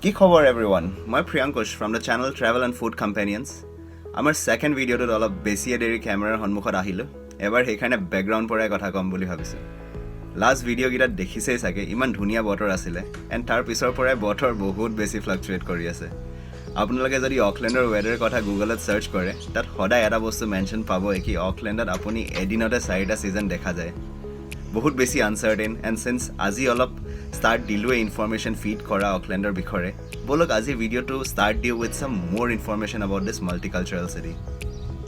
কি খবৰ everyone? মই Priyankush from the channel Travel and Food Companions. আমাৰ second video টোত অলপ বেছিয়ে দেৰি কেমেৰাৰ সন্মুখত আহিলো। এবাৰ সেইকাৰণে বেকগ্ৰাউণ্ড পৰাই কথা কম বুলি ভাবিছো। লাষ্ট ভিডিঅ' গিটা দেখিছেই চাগে ইমান ধুনীয়া বতৰ আছিলে এণ্ড তাৰ পিছৰ পৰাই বতৰ বহুত বেছি ফ্লাকচুৱেট কৰি আছে। আপোনালোকে যদি অকলেণ্ডৰ ৱেডাৰৰ কথা গুগলত সাৰ্চ কৰে তাত সদায় এটা বস্তু মেনশ্যন পাব কি অকলেণ্ডত আপুনি এদিনতে 4টা ছিজন দেখা যায়। বহুত বেছি আনচাৰ্টেইন এণ্ড সিন্স আজি অলপ ষ্টাৰ্ট দিলোৱে ইনফৰমেশ্যন ফিড কৰা অকলেণ্ডৰ বিষয়ে বলক আজি ভিডিঅ'টো ষ্টাৰ্ট দিওঁ উইথ চাম মোৰ information about this multicultural city.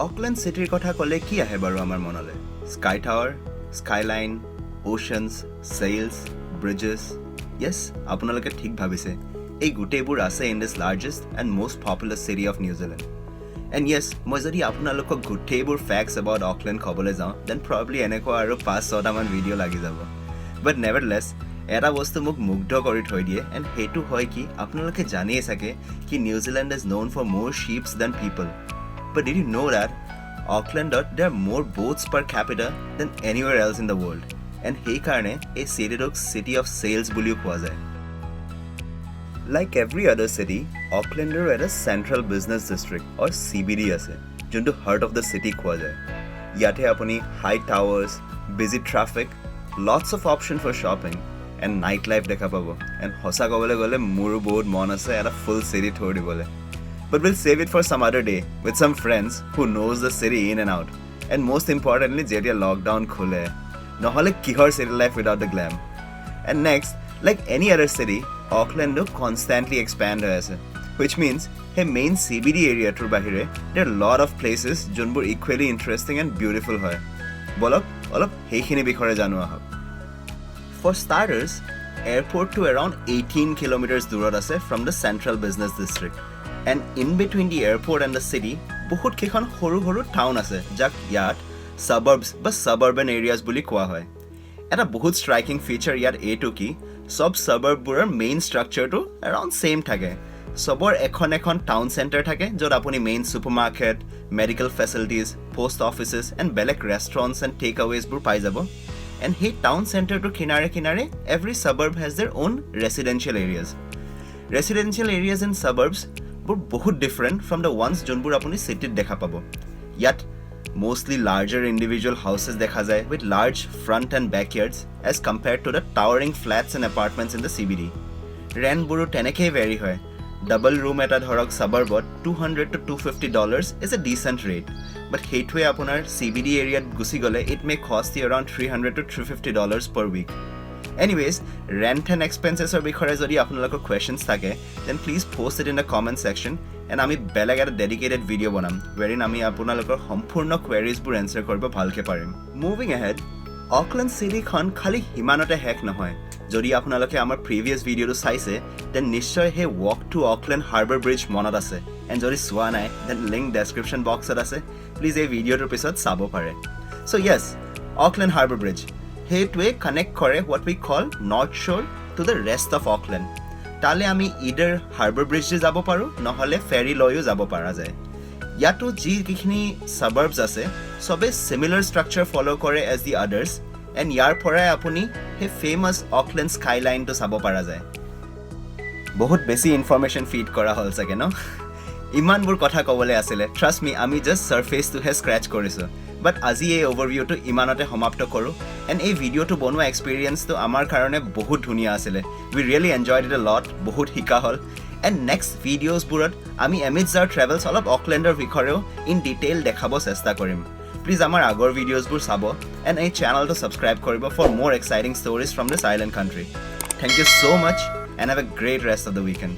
Auckland চিটিৰ কথা ক'লে কি আহে বাৰু আমাৰ মনলৈ? Sky tower, skyline, oceans, sails, bridges. Yes, আপোনালোকে ঠিক ভাবিছে, এই গোটেইবোৰ আছে in this largest and most popular city of New Zealand. And yes, মই যদি আপোনালোকক গোটেইবোৰ ফেক্টছ এবাউট অকলেণ্ড ক'বলৈ যাওঁ দেন প্ৰবেবলি এনেকুৱা আৰু 5-6টামান ভিডিঅ' লাগি যাব। বাট নেভাৰলেছ এটা বস্তু মোক মুগ্ধ কৰি থৈ দিয়ে এণ্ড সেইটো হয় কি আপোনালোকে জানিয়ে চাগে কি New Zealand is known for more ships than people. But did you know' that অকলেণ্ডত there are more boats per capita than anywhere else in the world and সেইকাৰণে এই চিটিটোক চিটি অফ চেইলছ বুলিও কোৱা যায়। Like every other city, Aucklandৰ এটা central business district অৰ CBD আছে যোনটো heart of the city কোৱা যায়। ইয়াতে আপুনি high towers, busy traffic, lots of option for shopping and night life দেখা পাব। এণ্ড সঁচা ক'বলৈ গ'লে মোৰো বহুত মন আছে এটা ফুল চিটি থৈ দিবলৈ। But we'll save it for some other day with some friends who knows the city in and out. And most importantly, যেতিয়া লকডাউন খোলে নহ'লে কিহৰ city life without the glam. And next, like any other city, Auckland constantly expand হৈ আছে, which means hey main CBD area টোৰ বাহিৰে there are a lot of places যোনবোৰ equally interesting and beautiful হয়। বলক অলপ সেইখিনি বিষয়ে জানো আহক। For starters, airport to around 18 kilometers দূৰত আছে from the central business district. And in between the airport and the city, বহুত কেইখন সৰু সৰু টাউন আছে যাক ইয়াত suburbs বা suburban areas বুলি কোৱা হয়। এটা বহুত ষ্ট্ৰাইকিং ফিচাৰ ইয়াত এইটো কি সব সাবাৰ্ববোৰৰ মেইন ষ্ট্ৰাকচাৰটো এৰাউণ্ড ছেইম থাকে। সবৰ এখন এখন টাউন চেণ্টাৰ থাকে য'ত আপুনি main supermarket, medical facilities, post offices and বেলেগ ৰেষ্টুৰেণ্টছ এণ্ড টেক আৱেজবোৰ পাই যাব। এণ্ড সেই টাউন চেণ্টাৰটোৰ কিনাৰে কিনাৰে every suburb has their own residential areas. Residential areas and সাবাৰ্বছবোৰ বহুত ডিফাৰেণ্ট ফ্ৰম দ্য ওৱানছ যোনবোৰ আপুনি চিটিত দেখা পাব। ইয়াত mostly larger individual houses দেখা যায় with large front and backyards as compared to the towering flats and apartments in the CBD. Rentবোৰো তেনেকেই vary হয়। Double room এটা ধৰক suburbত $200 to $250 is a decent rate. But সেইটোৱে আপোনাৰ CBD এৰিয়াত গুচি গ'লে it may cost you around $300 to $350 per week. Anyways, rent and expenses বিষয়ে যদি আপোনালোকৰ questions থাকে then please post it in the comment section and আমি বেলেগ এটা ডেডিকেটেড ভিডিঅ' বনাম wherein আমি আপোনালোকৰ সম্পূৰ্ণ কুৱেৰিজবোৰ এনচাৰ কৰিব ভালকৈ পাৰিম। মুভিং এহেড, অকলেণ্ড চিটিখন খালি সিমানতে শেষ নহয়। যদি আপোনালোকে আমাৰ প্ৰিভিয়াছ ভিডিঅ'টো চাইছে দেন নিশ্চয় সেই walk to Auckland Harbour Bridge মনত আছে এণ্ড যদি চোৱা নাই দেন লিংক ডেছক্ৰিপশ্যন বক্সত আছে, প্লিজ এই ভিডিঅ'টোৰ পিছত চাব পাৰে। চ' য়েছ, অকলেণ্ড হাৰ্বাৰ ব্ৰিজ সেইটোৱে কানেক্ট কৰে হোৱাট উই কল নৰ্থ শ্ব'ৰ to the rest of Auckland. তালে আমি ইডাৰ হাৰ্বাৰ ব্ৰিজ দি যাব পাৰোঁ নহ'লে ফেৰী লৈও যাব পৰা যায়। ইয়াতো যিখিনি ছাবাৰ্বছ আছে চবেই চিমিলাৰ ষ্ট্ৰাকচাৰ ফ'ল' কৰে এজ দি আদাৰ্ছ এণ্ড ইয়াৰ পৰাই আপুনি সেই ফেমাছ অকলেণ্ড স্কাইলাইনটো চাব পৰা যায়। বহুত বেছি ইনফৰমেশ্যন ফিড কৰা হ'ল চাগে ন? ইমানবোৰ কথা ক'বলৈ আছিলে, ট্ৰাষ্ট মি আমি জাষ্ট ছাৰফেচটোহে স্ক্ৰেচ কৰিছোঁ। বাট আজি এই অভাৰভিউটো ইমানতে সমাপ্ত কৰোঁ এণ্ড এই ভিডিঅ'টো বনোৱা এক্সপিৰিয়েঞ্চটো আমাৰ কাৰণে বহুত ধুনীয়া আছিলে। We really enjoyed it a lot, বহুত শিকা হ'ল। এণ্ড নেক্সট ভিডিঅ'ছবোৰত আমি এমিডছ আৱাৰ ট্ৰেভেলছ অলপ অকলেণ্ডৰ বিষয়েও ইন ডিটেইল দেখাব চেষ্টা কৰিম। প্লিজ আমাৰ আগৰ ভিডিঅ'ছবোৰ চাব এণ্ড এই চেনেলটো ছাবস্ক্ৰাইব কৰিব for more exciting stories from this island country. Thank you so' much and have a great rest of the weekend.